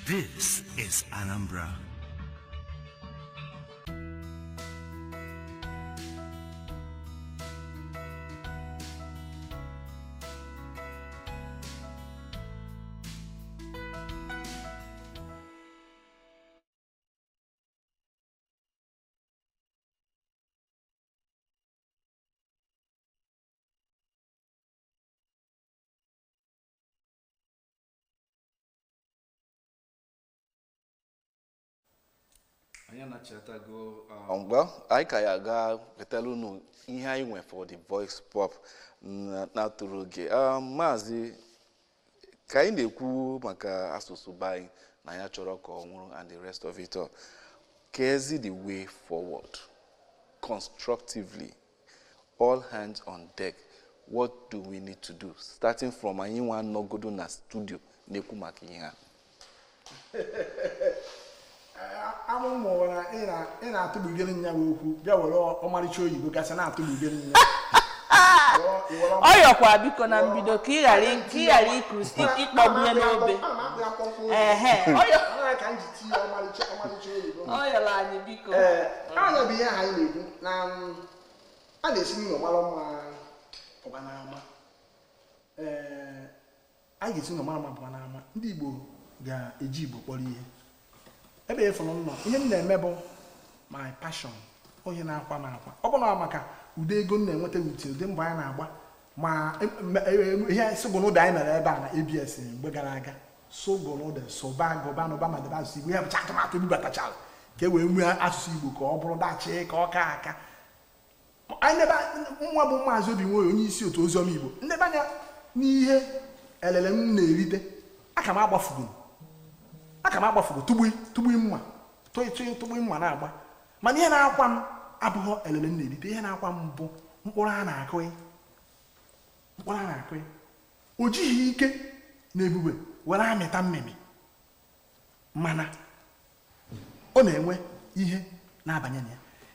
This is Anambra. Well, I can go tell you ihe anyị nwe for the voice pop na tụrụ oge maazị ka anyị na-ekwu maka asụsụ bai na ya chọrọ ka ọ nwụrụ and the rest of it all. Kezi the way forward constructively, all hands on deck. What do we need to do starting from anyị nwa nọgodo na studio na-ekwu maka ihe a? Amụmụ na ị na-atụgbugere nya okwu bịa were ọmarịcha oyibo gasị na-atụgbugere nya ọ yọkwa biko na mbido ka ị ghara ịkpọgbue n'obe ọ yọrọ anyị biko anya bụ ihe anyị na-ekwu na a na-esi n'ụlọ mara mma ọbanama a ga-esi n'ụlọ mara mma ọbanama ndị Igbo ga-eji Igbo kpọrọ ihe ebe efọrọ nnọọ ihe m na-eme bụ my passion onye na-akwa m akwa ọ bụ na maka ụdị ego m na-enweta uche ụdị mbọ anyị na-agba ma ihe sogolo da mere ebe a na ABS mgbe gara aga sogolo de soba goba no ba ma de ba si we have chat ma to bubatachal ke we mu asụsụ Igbo ka ọ bụrụ dachi ka ọ ka aka anyị neba nwa bụ Maazị Obi nwe onye isi otu oziọma Igbo ndebe anya n'ihe elele m na-erite aka m agbafugo tugbu mma tugbu mma na-agba mana ihe na-akwa m abụghị elele m na-erite ihe na-akwa m bụ mkpụrụ a na-akụ o jighị ike na ebube were amịta mmemme mana ọ na-enwe ihe na-abanye na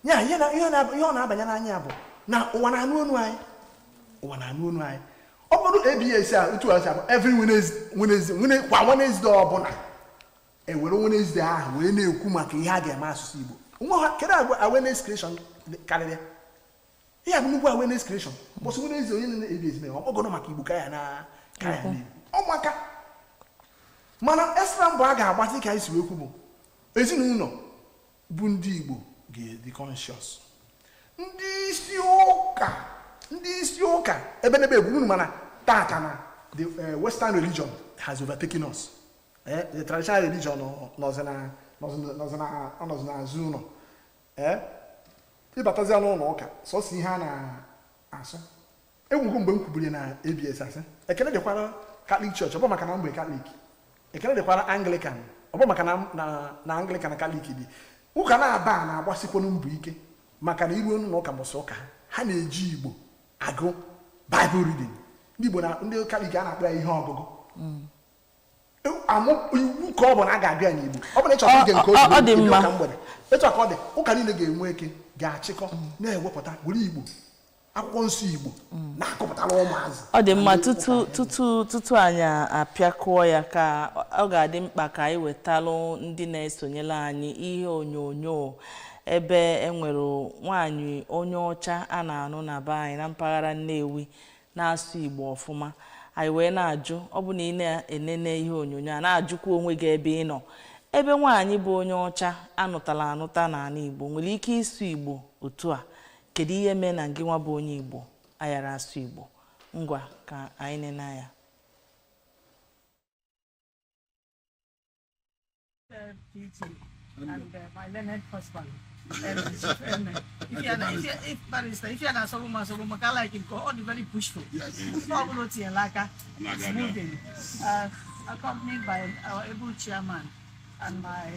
ya ihe ọ na-abanye n'anya bụ na ụwa na-anụ onu anyị ọ bụrụ ABS a otu ọcha bụ every Wednesday kwa Wednesday ọbụla ewere Wednesday ahụ wee na-ekwu maka ihe a ga-eme asụsụ Igbo nwa ha kedu awareness creation karịrịa ihe bụ nnukwu awareness creation bọsụ Wednesday onye na-ABS mee ọgọnọ maka Igbo ka ya na ọmaka mana esra mbụ a ga-agbatị ka anyị si wee kwu bụ ezinụlọ bụ ndị Igbo ga-dị conscious ndị isi ụka ebe n'ebe egwu mana tata na the Western religion has overtaken us. The traditional religion nọzi n'azụ ụlọ ịbatazi n'ụlọ ụka sọsọ ihe a na-asụ egwugo mgbe m kwubiri na ABS asị ekele dịkwara Catholic Church ọ bụ maka na mgbe Catholic ekele dịkwara Anglican ọ bụ maka na Anglican na Catholic dị ụka na-aba na-agbasikwanụ mbọ ike maka na iruo n'ụlọ ụka mbọsị ụka ha na-eji Igbo agụ Bible reading ndị Igbo na ndị Catholic a na-akpọ ya ihe ọgụgụ iwu ka ọ bụ na a ga-agụ ya n'Igbo ọ bụ na ịchọrọ ige nke oge ka mgbede etu ka ọ dị ụka niile ga-enwe eke ga-achịkọ na-ewepụta were Igbo akwụkwọ nsọ Igbo na-akọpụtara ụmụazị ọ dị mma tutu anyị apịakụọ ya ka ọ ga-adị mkpa ka anyị wetalụ ndị na-esonyere anyị ihe onyonyo ebe enwere nwaanyị onye ọcha a na-anụ na be anyị na mpaghara Nnewi na-asụ Igbo ọfụma anyị wee na-ajụ ọ bụ na ị na-enene ihe onyonyo a na-ajụkwa onwe gị ebe ị nọ ebe nwaanyị bụ onye ọcha anụtala anụta n'ala Igbo nwere ike ịsụ Igbo otu a kedu ihe mee na gị nwa bụ onye Igbo ayara asụ Igbo ngwa ka anyị nene ya and my learned husband. If you are not so much, I like him. All the very pushful. Smoothing. Accompanied by our able chairman and my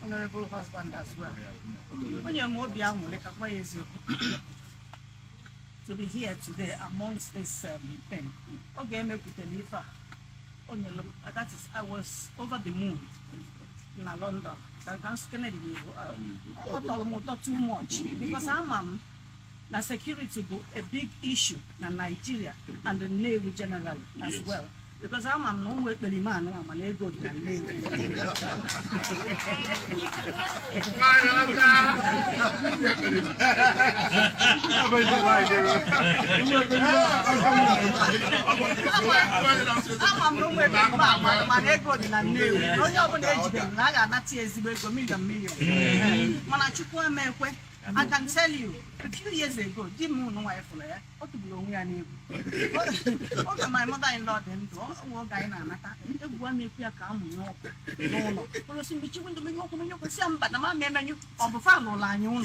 honorable husband as well. When you're more young, to be here today amongst this thing. Okay, make it a lifa. That is, I was over the moon in London. Not too much because the security go a big issue in Nigeria and the Navy generally as well. Because I'm no way the man, I'm an ego to the Navy. I'm no way my ego to the Navy. No, you're going to not tears a million. I can tell you, a few years ago, didn't know why for that. What to blow me and you. My mother-in-law then walk in and one make you come. No, between the milk, some but the man menu of a farm line, our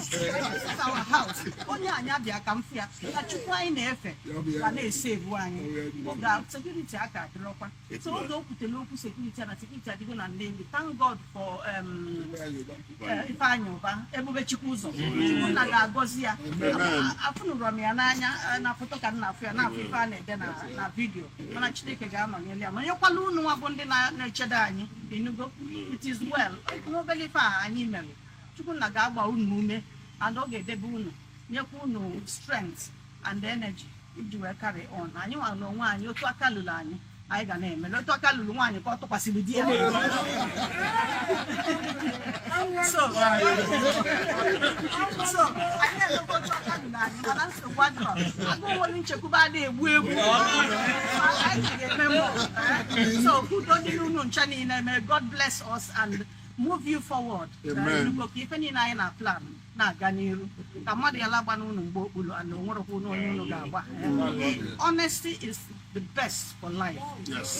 house. Only I come here. I took wine effect. And they save wine. Without security, I can't drop. So go put the local security and security I didn't name. Thank God for if I know, everybody choose. Na gozia afunu romi ananya na foto kan na afia na afifa na ede na video mana chideke ga ama nyele ama yokwala unu wabonde na cheda anyi enugo it is well no believe anyi melo chukwu na ga agba unu ume and oge edebe unu nyekwa unu strength and energy iji we carry on anyi wa no nwa anyi otu aka lulu anyi anyị ga na-eme otu aka lulu nwa anyi ka ọ tụkwasịrị di ya So I never go to and that's the one. I go want to check about the so who don't you know Chani, may God bless us and move you forward. If any in our plan. na-aga n'iru ka mmadụ ya lagba n'ụlọ mgbe okpulu and onwerekwa onye ụlọ ga-agba. Honesty is the best for life.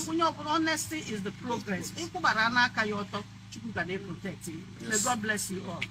Onye ọbụla, honesty is the progress. Ịkwụbara n'aka ya ọtọ, Chukwu ga na-protect you. May God bless you all.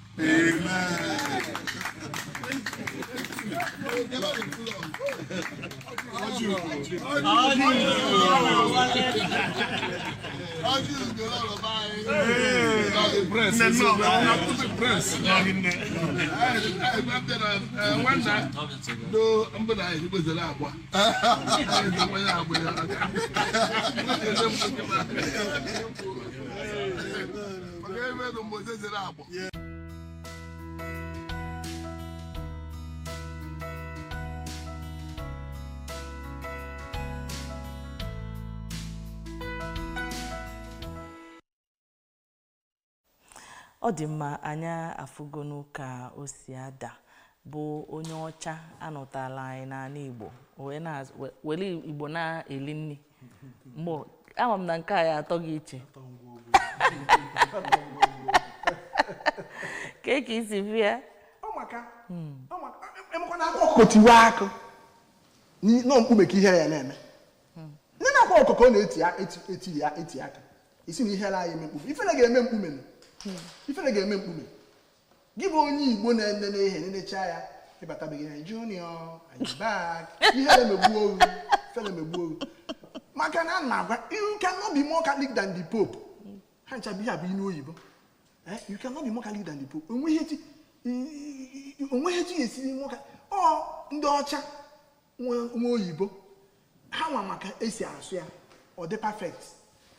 Ọ dị mma anya afụgonu ka o si ada bụ onye ọcha anọtala anyị n'ala Igbo were Igbo na-eli nri mbụ ama m na nke a ya atọ gị iche ka isi bịa emekwana akwa ọkụkọ akụ nọ mkpume ka ihe ya na-eme ndị na-akwa ọkụkọ na-eti aka isi na ihe la anyị eme mkpume ifere ga-eme mkpume ifere ga-eme mkpume gị bụ onye Igbo na-enene ihe nenecha ya ịbatabeghị na junior anyị back ihe na-emegbu oru fere emegbu oru maka na ana agwa you cannot be more Catholic than the Pope ha nchabi ya bụ inu oyibo you cannot be more Catholic than the Pope onweghị echi esiri nwoke ndị ọcha nwe oyibo ha nwa maka esi asụ ya ọ dị perfect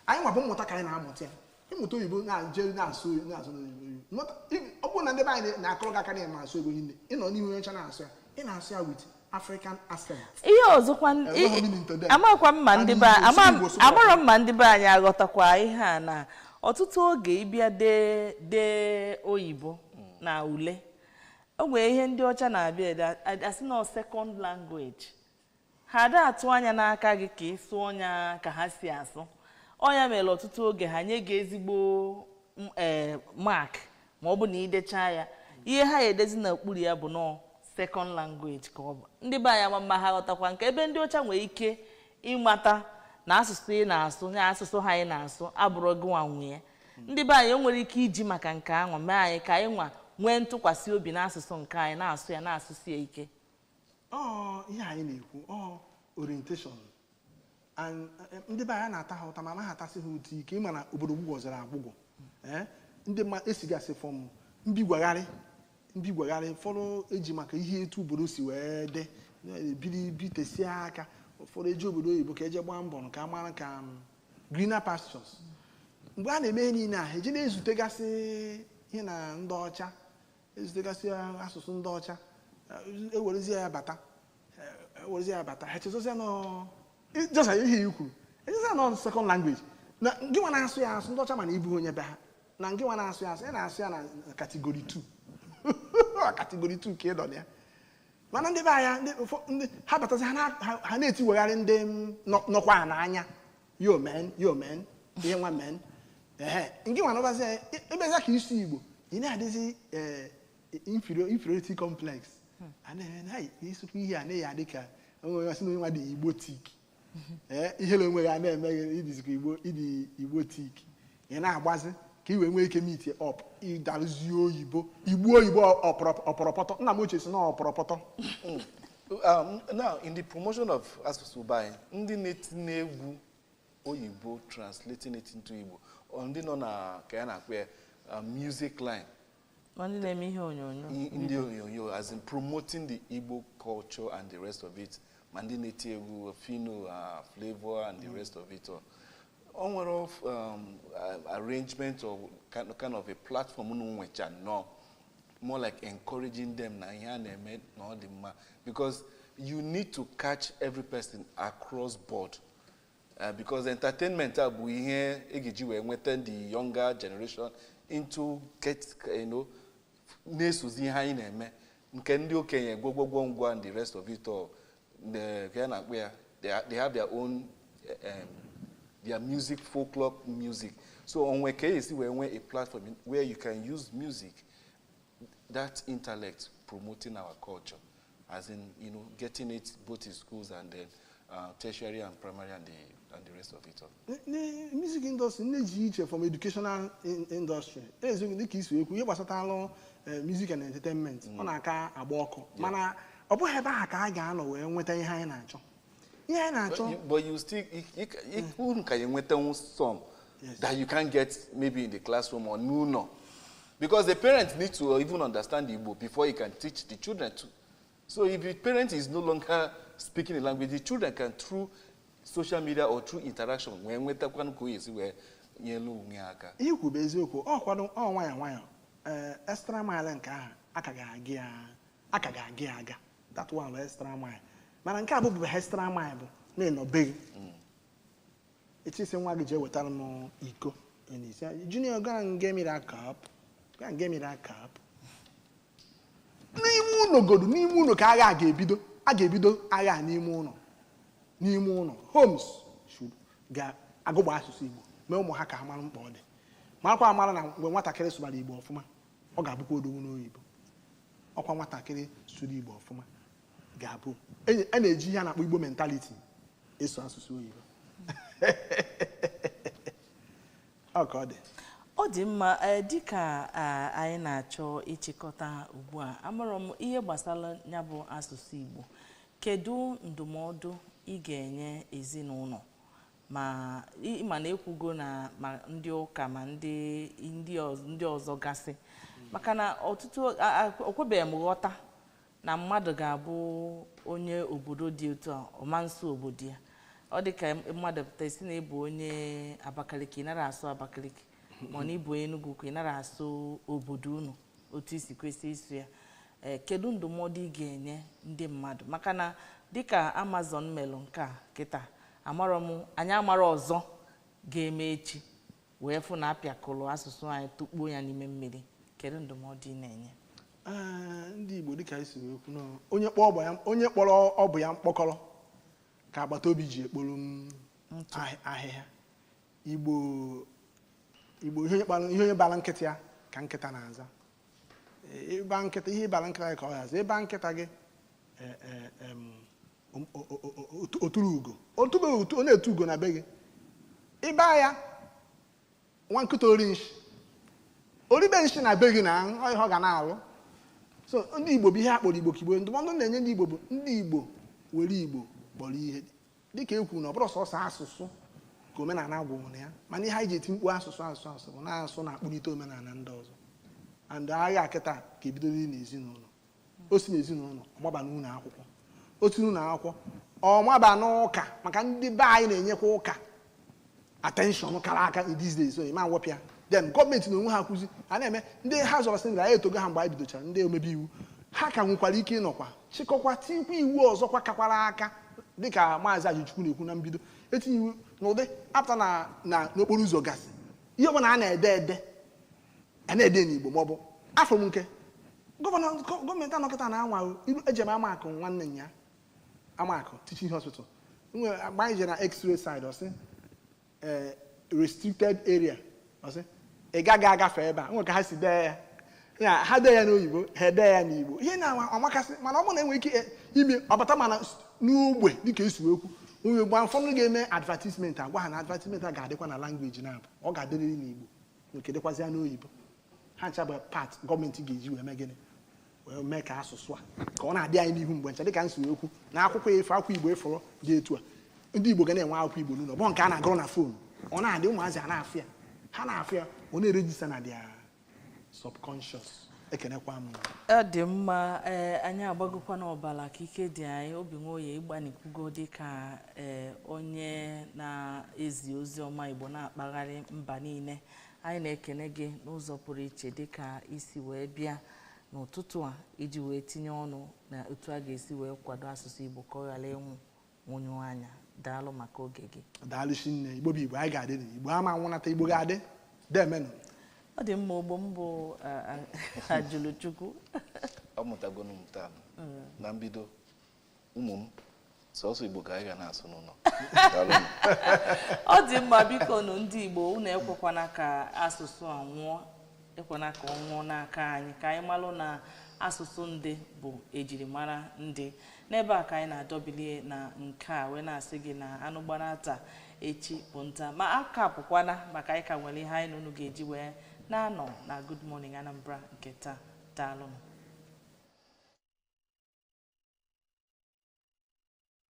anyị nwa bụ mmụta ka anyị na-amụta ya ịmụta oyibo na-ajeri na-asụ oyibo ọ bụrụ na ndị be anyị na-akọrọ gị aka na ịma asụ ego niile ịnọ n'ime onye ọcha na-asụ ya ị na-asụ ya with African accent. Ihe ọzọkwa amakwa mma ndị be amarọ mma ndị be anyị aghọtakwa ihe a na ọtụtụ oge ịbịa dee oyibo na ule o nwere ihe ndị ọcha na-abịa asị na second language ha da atụ anya n'aka gị ka ị sụọ ọnya ka ha si asụ ọnya mere ọtụtụ oge ha nye gị ezigbo mark ma ọ bụ na idecha ya ihe ha edezi n'okpuru ya bụ nọ second language ka ọ bụ ndị be anyị mma ha ghọtakwa nke ebe ndị ọcha nwere ike ịmata na asụsụ ị na-asụ na asụsụ ha ị na-asụ abụrụ gị nwa nwe ya ndị be anyị nwere ike iji maka nke ahụ mee anyị ka anyị nwa nwee ntụkwasị obi n'asụsụ nke anyị na-asụ ya na-asụsụ ya ike ihe anyị na-ekwu orientation and ndị be anyị na-ata ha ụta ma anaghị atasị ha ụtụ ike ịma na obodo gbugwọzara agbụgwọ ndị mmadụ esigasị fọm mbigwagharị ụfọdụ eji maka ihe etu obodo si wee dị bitesie aka ụfọdụ eji obodo oyibo ka eje gbaa mbọ ka amara ka greener pastures mgbe a na-eme ihe niile a eji na-ezutegasị ihe na ndị ọcha ezutegasị asụsụ ndị ọcha ewerezie ya bata ha chezozia jọsa ihe i kwuru ejezia nọ second language na gị nwa na-asụ ya asụ ndị ọcha mana ibu onye be ha na gị nwa na-asụ ya asụ ị na-asụ ya na kategori 2 kategori 2 ka ị dọ ya mana ndị be anya ha batazi ha na-etiwegharị ndị nọkwa ha n'anya yo men ihe nwa men nke nwa nọbazi ebezia ka isi Igbo ị na-adịzi inferiority complex isukwu ihe a na-eyi adị ka onwe asị na onye nwa dị Igbo tik ihere onwe ya na-eme idizikwa Igbo tik ị na-agbazi ka i wee nwee ike meet up ịdarụzie oyibo Igbo ọpọrọpọtọ nna m ochie si na ọpọrọpọtọ. Now in the promotion of asụsụ be anyị ndị na-etinye egwu oyibo translating it into Igbo ndị nọ na ka ya na-akpọ ya music line ndị na-eme ihe onyonyo ndị onyonyo as in promoting the Igbo culture and the rest of it ma ndị na-eti egwu Fino Flavor and the rest of it on nwere arrangement or kind of a platform nwecha no more like encouraging them na ihe a na-eme na ọ dị mma because you need to catch every person across board because entertainment bụ ihe egeji wee nweta the younger generation into get na-esozi ihe anyị na-eme nke ndị okenye gwogwogwo ngwa and the rest of it all they have their own their music, folklore music. So on where KSC we went a platform where you can use music that intellect promoting our culture, as in, getting it both in schools and then tertiary and primary and the rest of it all. The music industry needs from educational industry. There's music and entertainment. On a car aboko. Mana obo heba ka ga no we nweta ihe anyị na-achọ. Ihe anyị na-achọ. But you still you can nweta some that you can't get maybe in the classroom or no. Because the parents need to even understand Igbo before you can teach the children too. So if the parent is no longer speaking the language, the children can through social media or through interaction when we talk about where yellow miaka. You could be so cool. Oh, why? Extra mile and car. Akaga. That one extra mile. Man, and cabo be extra mile. No big. It is a luggage with no eco. And he said, Junior, go and give me that cup. Go and give me that cup. No good. Nimuno kaga gebido. Agebido aya nimuno. Homes should ga agobo asusu Igbo. Me ụmụ ha ka ha mara mkpa ọ dị. Makwa amara na mgbe nwatakịrị sụbara Igbo ọfụma, ọ ga-abụkwa odogwu n'oyibo. Ọkwa nwatakịrị sụrụ Igbo ọfụma ga-abụ. A na-eji ihe a na-akpọ Igbo mentality eso asụsụ oyibo. Ọ ka ọ dị. Ọ dị mma dịka anyị na-achọ ịchịkọta ugbu a. Amara m ihe gbasara ya bụ asụsụ Igbo. Kedu ndụmọdụ ị ga-enye ezinụlọ ma na-ekwugo na ma ndị ụka ma ndị ọzọ gasị maka na ọtụtụ okwebeghị m ghọta na mmadụ ga-abụ onye obodo dị otu a ọmanso obodo ya ọ dị ka mmadụ pụta isi na ịbụ onye Abakaliki nara asụ Abakaliki ma na ịbụ onye Enugu ka ị nara asụ obodo unu otu isi kwesị isu ya kedu ndụmọdụ ị ga-enye ndị mmadụ maka na dịka Amazon melụ nke a kịta anyị amara ọzọ ga-eme echi wee fụ na apịakụlụ asụsụ anyị tukpuo ya n'ime mmiri kedu ndụmọdụ ị na-enye ndị Igbo dịka isi wee kwu onye kpọrọ ọbụ ya mkpọkọrọ ka agbata obi ji ekporo ahịhịa Igbo ihe onye bara nkịta ya ka nkịta na-aza ịba nkịta ihe ịbara nkịta ya ka ọ yaza ịba nkịta gị oturu ugo ọ na-etu ugo na be gị ịba ya nwa nkịta oribe nshi na be gị na ọ ga na-alụ so ndị Igbo bụ ihe akpọrọ Igbo kigbo ndụmọdụ na-enye ndị Igbo bụ ndị Igbo were Igbo kpọrọ ihe dịka ekwu na ọ bụrụ sọsọ asụsụ ka omenala gwụrụ ya mana ihe anyị ji eti mkpu asụsụ bụ na-asụ na-akpụlite omenala ndị ọzọ and agha kịta ka ebidoro n'ezinụlọ o si n'ezinụlọ ọgbaba n'ụlọ akwụkwọ otu n'ụlọ akwụkwọ ọmaba n'ụka maka ndị be anyị na-enyekwa ụka attention kara aka in these days so ma wọpịa then gọọmenti na onwe ha kwụzi a na-eme ndị ha zọrọ sị na ya etogo ha mgbe anyị bidochara ndị omebe iwu ha ka nwekwara ike ịnọkwa chịkọkwa tikwa iwu ọzọkwa kakwara aka dịka maazị Ajụchukwu na-ekwu na mbido etinye iwu n'ụdị apụta na n'okporo ụzọ gasị ihe ọbụla a na-ede n'Igbo maọbụ afọ m nke gọọmenti anọkịta na-anwa ejem Amakụ nwanne ya Amakụ teaching hospital agba anyị je na x-ray side ọsị restricted area ọsị ị gaghị agafe ebe a nwe ka ha si dee ya ha dee ya n'oyibo ha dee ya n'Igbo ihe na-amakasị mana ọ bụrụ na enwe ike ime ọbata mana n'ugbe dịka esi wekwu onwe gba ụfọdụ ga-eme advertisement agwa ha na advertisement a ga-adịkwa na language na-abụ ọ ga-adịrịrị n'Igbo nke dịkwazị ya n'oyibo ha ncha bụ part gọọmenti ga-eji wee mee gịnị wee mee ka asụsụ a ka ọ na-adị anyị n'ihu mgbe ncha dịka nsi wee kwu na akwụkwọ efu akwụkwọ Igbo efọrọ dị etu a ndị Igbo ga na-enwe akwụkwọ Igbo n'ụlọ bụ nke a na-agụrụ na fon ọ na-adị ụmụazị a na-afịa ha na-afịa ọ na-erejista na dia subconscious ekenekwa m ọ dị mma anyị agbagokwa n'ọbala ka ike dị anyị obi nwoye ịgbanikwugo dịka onye na-ezi ozi ọma Igbo na-akpagharị mba niile anyị na-ekene gị n'ụzọ pụrụ iche dịka isi wee bịa n'ụtụtụ a iji wee tinye ọnụ na otu a ga-esi wee kwado asụsụ Igbo ka ọ ghara ịnwụ nwụnyụ anya daalụ maka oge gị daalụ shinne Igbo bụ Igbo anyị ga-adị Igbo ama nwụnata Igbo ga-adị demenụ ọ dị mma ogbo mbụ Ajụlụchukwu ọ mụtago m taa na mbido ụmụ m sọsọ Igbo ka anyị ga na-asụ n'ụlọ ọ dị mma biko nụ ndị Igbo unu ekwekwana ka asụsụ a nwụọ ekwana ka ọ nwụọ n'aka anyị ka anyị malụ na asụsụ ndị bụ ejirimara ndị. N'ebe a ka anyị na-adọbilie na nke a wee na-asị gị na anụ gbara taa echi bụ nta, ma aka pụkwana maka anyị ka nwere ihe anyị na unu ga-eji wee na-anọ na Good Morning Anambra nke taa. Daalụ.